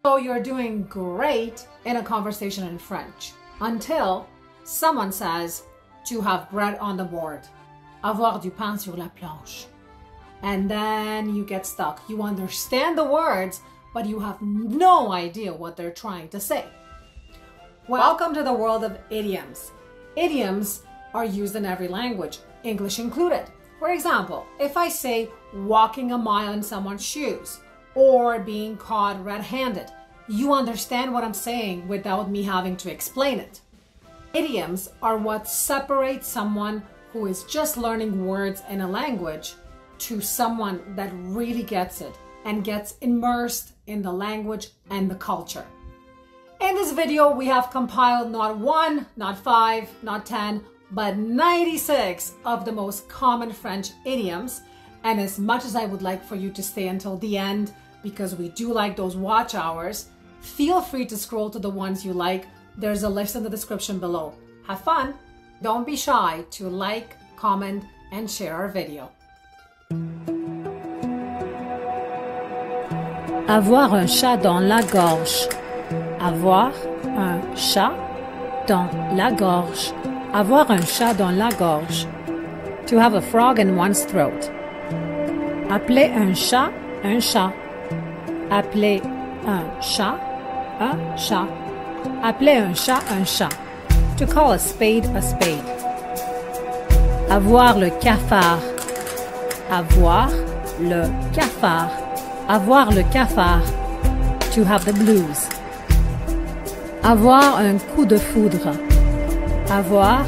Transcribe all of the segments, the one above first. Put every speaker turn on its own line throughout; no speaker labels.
So you're doing great in a conversation in French until someone says to have bread on the board, avoir du pain sur la planche. And then you get stuck. You understand the words, but you have no idea what they're trying to say. Welcome to the world of idioms. Idioms are used in every language, English included. For example, if I say walking a mile in someone's shoes or being caught red-handed, you understand what I'm saying without me having to explain it. Idioms are what separates someone who is just learning words in a language to someone that really gets it and gets immersed in the language and the culture. In this video, we have compiled not 1, not 5, not 10, but 96 of the most common French idioms. And as much as I would like for you to stay until the end, because we do like those watch hours, feel free to scroll to the ones you like. There's a list in the description below. Have fun! Don't be shy to like, comment, and share our video.
Avoir un chat dans la gorge. Avoir un chat dans la gorge. Avoir un chat dans la gorge. To have a frog in one's throat. Appeler un chat un chat. Appeler un chat un chat. Appeler un chat un chat. To call a spade a spade. Avoir le cafard. Avoir le cafard. Avoir le cafard. To have the blues. Avoir un coup de foudre. Avoir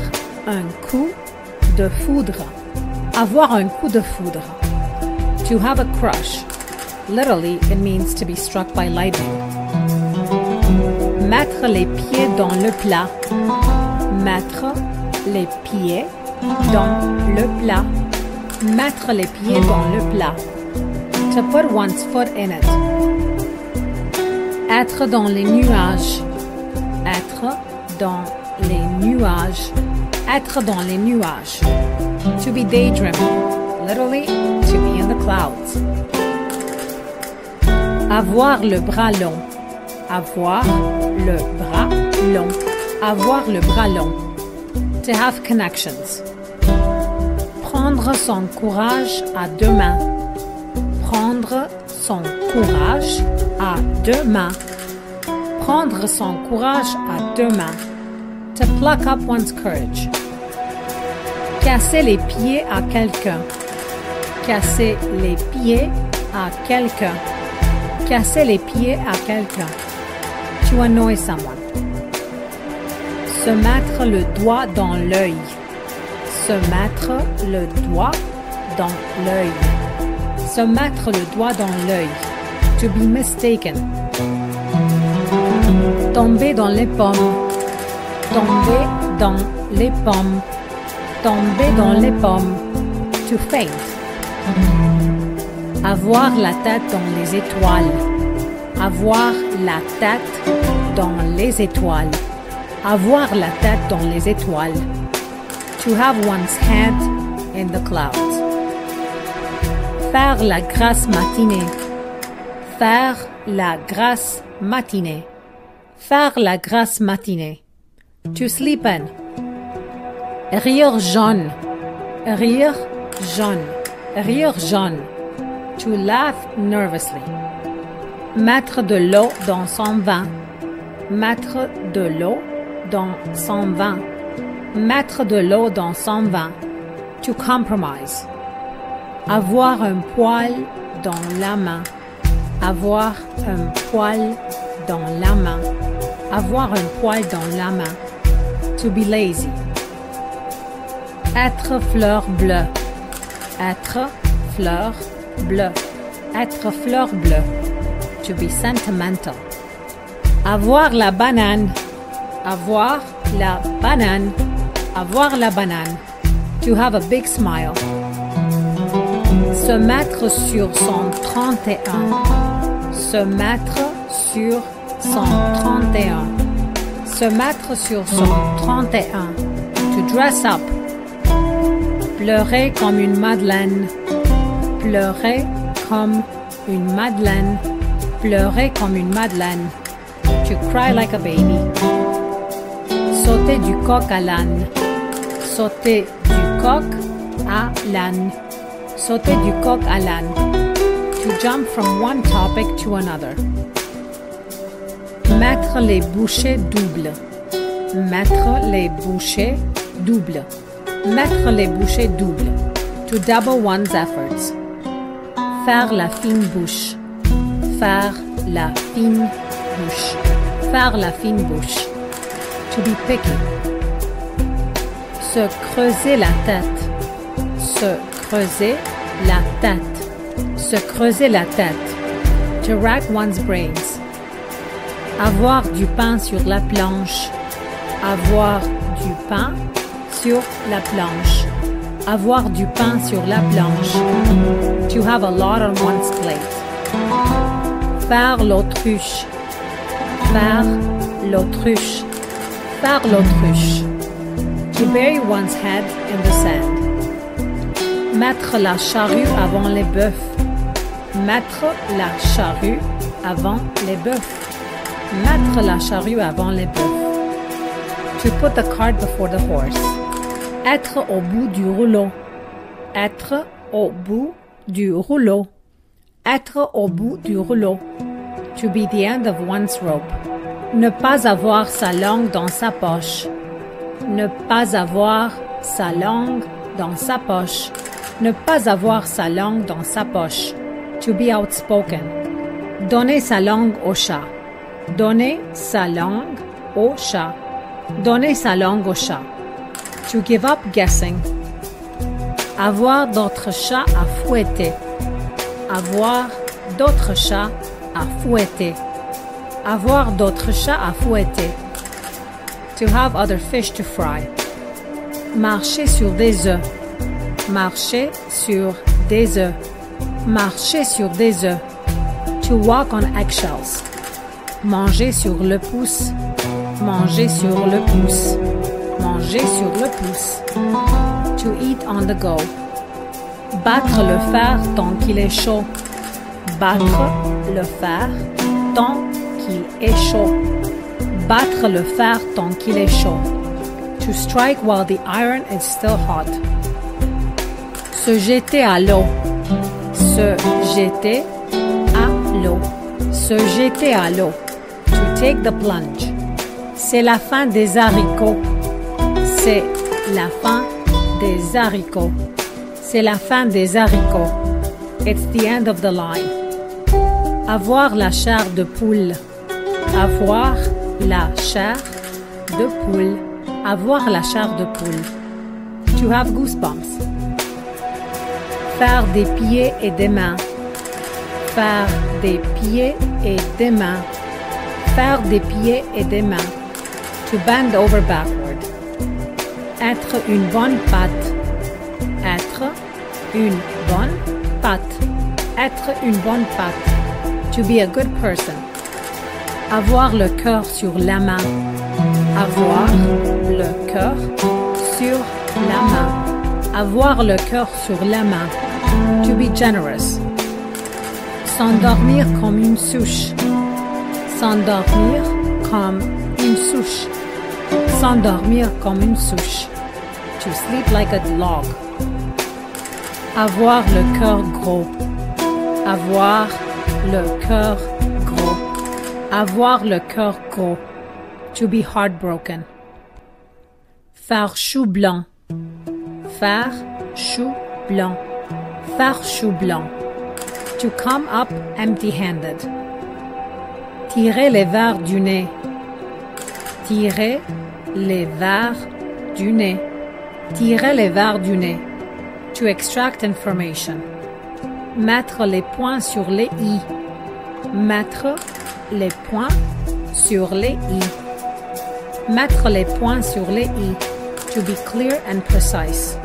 un coup de foudre. Avoir un coup de foudre. To have a crush. Literally, it means to be struck by lightning. Mettre les pieds dans le plat. Mettre les pieds dans le plat. Mettre les pieds dans le plat. To put one's foot in it. Être dans les nuages. Être dans les nuages. Être dans les nuages. To be daydreaming. Literally, to be in the clouds. Avoir le bras long. Avoir le bras long. Avoir le bras long. To have connections. Prendre son courage à deux mains. Prendre son courage à deux mains. Prendre son courage à deux mains. To pluck up one's courage. Casser les pieds à quelqu'un. Casser les pieds à quelqu'un. Casser les pieds à quelqu'un. To annoy someone. Se mettre le doigt dans l'œil. Se mettre le doigt dans l'œil. Se mettre le doigt dans l'œil. To be mistaken. Tomber dans les pommes. Tomber dans les pommes. Tomber dans les pommes. To faint. Avoir la tête dans les étoiles. Avoir la tête dans les étoiles. Avoir la tête dans les étoiles. To have one's head in the clouds. Faire la grasse matinée. Faire la grasse matinée. Faire la grasse matinée. To sleep in. Rire jaune. Rire jaune. Rire jaune. To laugh nervously. Mettre de l'eau dans son vin. Mettre de l'eau dans son vin. Mettre de l'eau dans son vin. To compromise. Avoir un poil dans la main. Avoir un poil dans la main. Avoir un poil dans la main. To be lazy. Être fleur bleue. Être fleur bleue. Être fleur bleue. To be sentimental. Avoir la banane. Avoir la banane. Avoir la banane. To have a big smile. Se mettre sur son 31. Se mettre sur son 31. Se mettre sur son 31. To dress up. Pleurer comme une madeleine. Pleurer comme une madeleine. Pleurer comme une madeleine. To cry like a baby. Sauter du coq à l'âne. Sauter du coq à l'âne. Sauter du coq à l'âne. To jump from one topic to another. Mettre les bouchées doubles. Mettre les bouchées doubles. Mettre les bouchées doubles. To double one's efforts. Faire la fine bouche. Faire la fine bouche. Faire la fine bouche. To be picky. Se creuser la tête. Se creuser la tête. Se creuser la tête. To rack one's brains. Avoir du pain sur la planche. Avoir du pain sur la planche. Avoir du pain sur la planche. To have a lot on one's plate. Faire l'autruche. Faire l'autruche. Faire l'autruche. To bury one's head in the sand. Mettre la charrue avant les bœufs. Mettre la charrue avant les bœufs. Mettre la charrue avant les bœufs. To put the cart before the horse. Être au bout du rouleau. Être au bout du rouleau. Être au bout du rouleau. To be the end of one's rope. Ne pas avoir sa langue dans sa poche. Ne pas avoir sa langue dans sa poche. Ne pas avoir sa langue dans sa poche. To be outspoken. Donner sa langue au chat. Donner sa langue au chat. Donner sa langue au chat. To give up guessing. Avoir d'autres chats à fouetter. Avoir d'autres chats à fouetter. Avoir d'autres chats à fouetter. To have other fish to fry. Marcher sur des œufs. Marcher sur des œufs. Marcher sur des œufs. To walk on eggshells. Manger sur le pouce. Manger sur le pouce. Manger sur le pouce. To eat on the go. Battre le fer tant qu'il est chaud. Battre le fer tant qu'il est chaud. Battre le fer tant qu'il est chaud. To strike while the iron is still hot. Se jeter à l'eau. Se jeter à l'eau. Se jeter à l'eau. To take the plunge. C'est la fin des haricots. C'est la fin des haricots. C'est la fin des haricots. It's the end of the line. Avoir la chair de poule. Avoir la chair de poule. Avoir la chair de poule. To have goosebumps. Faire des pieds et des mains. Faire des pieds et des mains. Faire des pieds et des mains. To bend over backward. Être une bonne patte. Être une bonne patte. Être une bonne patte. To be a good person. Avoir le cœur sur la main. Avoir le cœur sur la main. Avoir le cœur sur la main. To be generous. S'endormir comme une souche. S'endormir comme une souche. S'endormir comme une souche. To sleep like a log. Avoir le cœur gros. Avoir le cœur gros. Avoir le cœur gros. To be heartbroken. Faire chou blanc. Faire chou blanc. Faire chou blanc. To come up empty-handed. Tirer les verres du nez. Tirer les verres du nez. Tirer les verres du nez. To extract information. Mettre les points sur les i. Mettre les points sur les i. Mettre les points sur les i. To be clear and precise.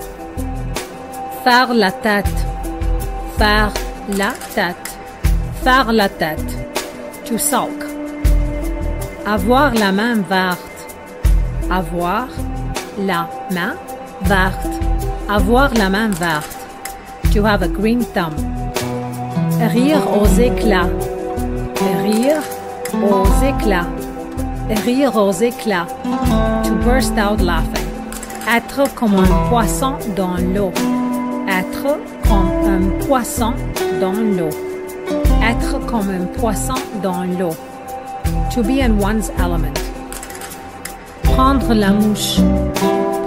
Faire la tête. Faire la tête. Faire la tête. To sulk. Avoir la main verte. Avoir la main verte. Avoir la main verte. To have a green thumb. Rire aux éclats. Rire aux éclats. Rire aux éclats. To burst out laughing. Être comme un poisson dans l'eau. Être comme un poisson dans l'eau. Être comme un poisson dans l'eau. To be in one's element. Prendre la mouche.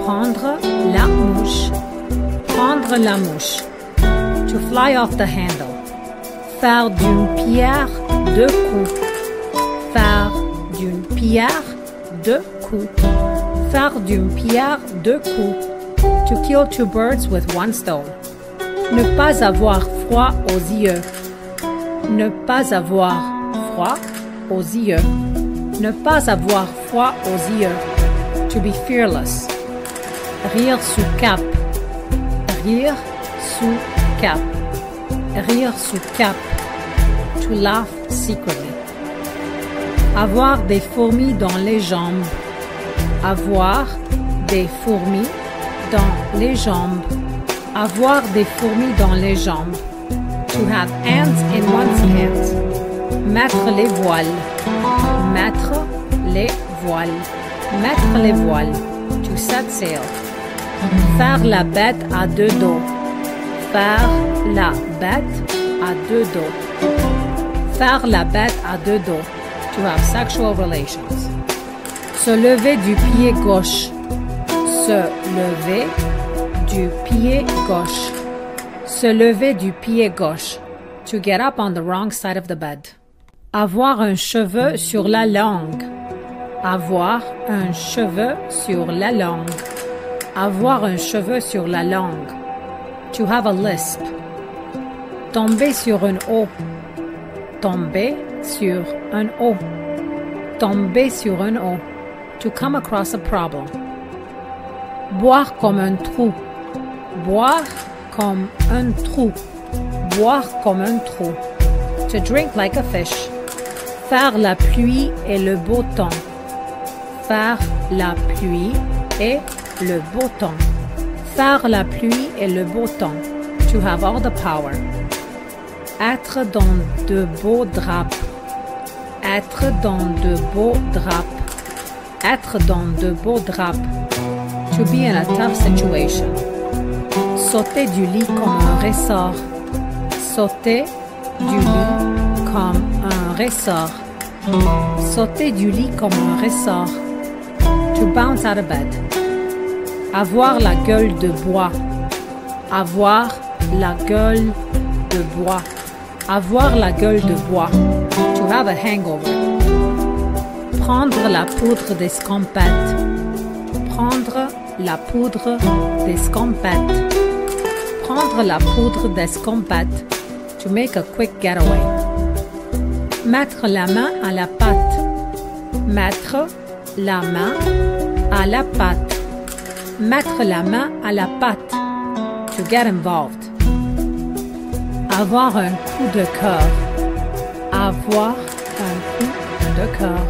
Prendre la mouche. Prendre la mouche. To fly off the handle. Faire d'une pierre deux coups. Faire d'une pierre deux coups. Faire d'une pierre deux coups. To kill two birds with one stone. Ne pas avoir froid aux yeux. Ne pas avoir froid aux yeux. Ne pas avoir froid aux yeux. To be fearless. Rire sous cap. Rire sous cap. Rire sous cap. To laugh secretly. Avoir des fourmis dans les jambes. Avoir des fourmis dans les jambes. Avoir des fourmis dans les jambes. To have ants in one's hands. Mettre les voiles. Mettre les voiles. Mettre les voiles. To set sail. Faire la bête à deux dos. Faire la bête à deux dos. Faire la bête à deux dos. To have sexual relations. Se lever du pied gauche. Se lever du pied gauche. Se lever du pied gauche. To get up on the wrong side of the bed. Avoir un cheveu sur la langue. Avoir un cheveu sur la langue. Avoir un cheveu sur la langue. To have a lisp. Tomber sur un O. Tomber sur un O. Tomber sur un O. To come across a problem. Boire comme un trou. Boire comme un trou. Boire comme un trou. To drink like a fish. Faire la pluie et le beau temps. Faire la pluie et le beau temps. Faire la pluie et le beau temps. To have all the power. Être dans de beaux draps. Être dans de beaux draps. Être dans de beaux draps. To be in a tough situation. Sauter du lit comme un ressort. Sauter du lit comme un ressort. Sauter du lit comme un ressort. To bounce out of bed. Avoir la gueule de bois. Avoir la gueule de bois. Avoir la gueule de bois. To have a hangover. Prendre la poudre d'escampette. Prendre la poudre d'escampette. Prendre la poudre d'escampette. To make a quick getaway. Mettre la main à la pâte. Mettre la main à la pâte. Mettre la main à la pâte. To get involved. Avoir un coup de cœur. Avoir un coup de cœur.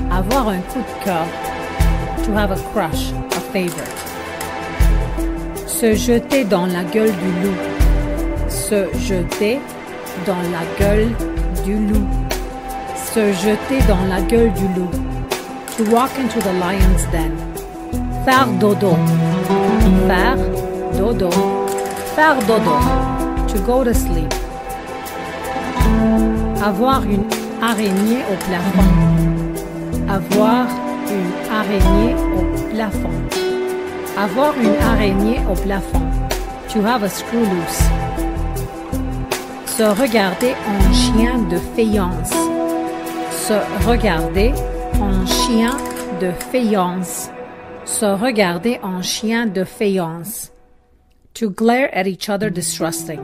Avoir un coup de cœur. To have a crush, a favorite. Se jeter dans la gueule du loup. Se jeter dans la gueule du loup. Se jeter dans la gueule du loup. To walk into the lion's den. Faire dodo. Faire dodo. Faire dodo. To go to sleep. Avoir une araignée au plafond. Avoir une araignée au plafond. Avoir une araignée au plafond. To have a screw loose. Se regarder en chien de faïence. Se regarder en chien de faïence. Se regarder en chien de faïence. To glare at each other distrusting.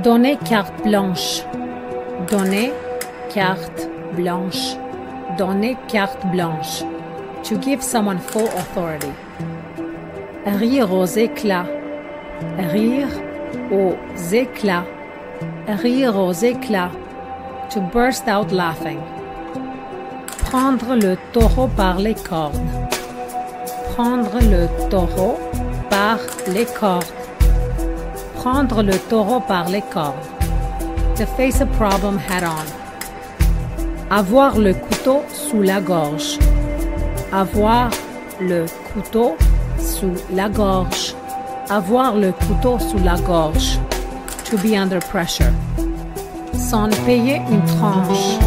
Donner carte blanche. Donner carte blanche. Donner carte blanche. To give someone full authority. Rire aux éclats. Rire aux éclats. Rire aux éclats. To burst out laughing. Prendre le taureau par les cornes. Prendre le taureau par les cornes. Prendre le taureau par les cornes. To face a problem head on. Avoir le couteau sous la gorge. Avoir le couteau sous la gorge. Avoir le couteau sous la gorge. To be under pressure. S'en payer une tranche.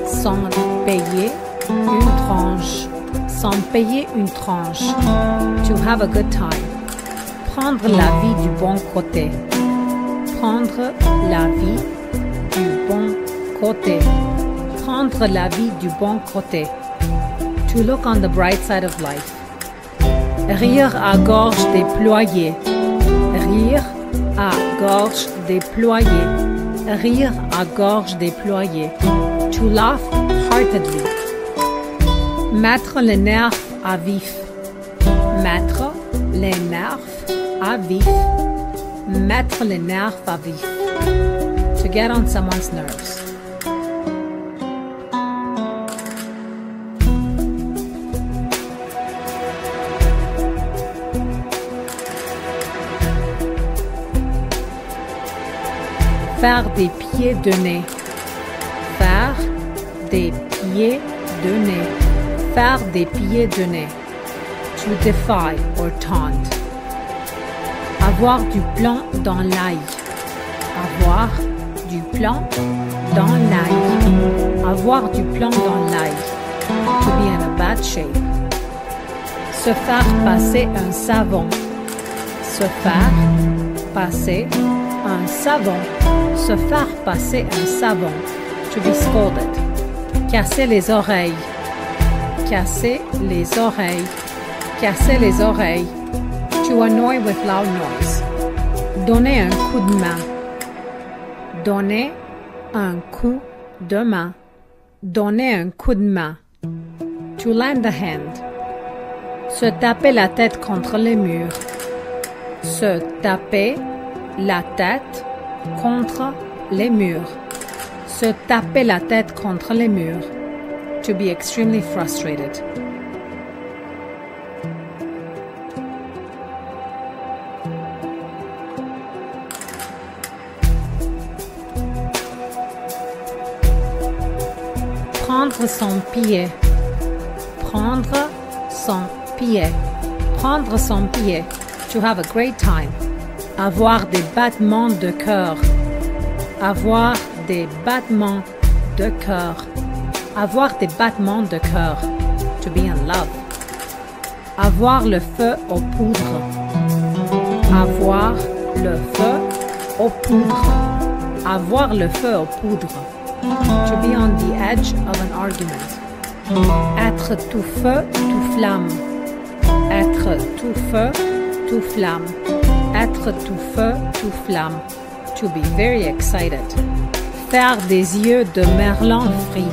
S'en payer une tranche. S'en payer une tranche. To have a good time. Prendre la vie du bon côté. Prendre la vie du bon côté. Prendre la vie du bon côté. To look on the bright side of life. Rire à gorge déployée. Rire à gorge déployée. Rire à gorge déployée. To laugh heartedly. Mettre les nerfs à vif. Mettre les nerfs à vif. Mettre les nerfs à vif. To get on someone's nerves. Faire des pieds de nez. Faire des pieds de nez. Faire des pieds de nez. To defy or taunt. Avoir du plomb dans l'ail. Avoir du plomb dans l'ail. Avoir du plomb dans l'ail. To be in a bad shape. Se faire passer un savon. Se faire passer un savon. Se faire passer un savon. To be scolded. Casser les oreilles. Casser les oreilles. Casser les oreilles. To annoy with loud noise. Donner un coup de main. Donner un coup de main. Donner un coup de main. To lend a hand. Se taper la tête contre les murs. Se taper la tête contre les murs. Se taper la tête contre les murs. To be extremely frustrated. Prendre son pied. Prendre son pied. Prendre son pied. To have a great time. Avoir des battements de cœur. Avoir des battements de cœur. Avoir des battements de cœur. To be in love. Avoir le feu aux poudres. Avoir le feu aux poudres. Avoir le feu aux poudres. To be on the edge of an argument. Être tout feu, tout flamme. Être tout feu, tout flamme. Être tout feu, tout flamme. To be very excited. Faire des yeux de merlan frit.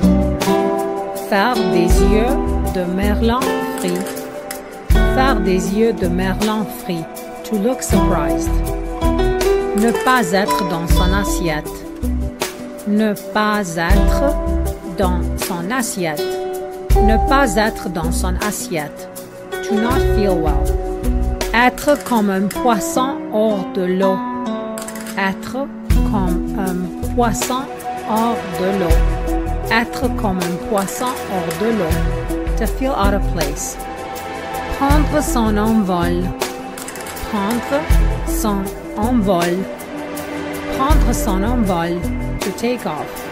Faire des yeux de merlan frit. Faire des yeux de merlan frit. To look surprised. Ne pas être dans son assiette. Ne pas être dans son assiette. Ne pas être dans son assiette. To not feel well. Être comme un poisson hors de l'eau. Être comme un poisson hors de l'eau. Être comme un poisson hors de l'eau. To feel out of place. Prendre son envol. Prendre son envol. Prendre son envol. To take off.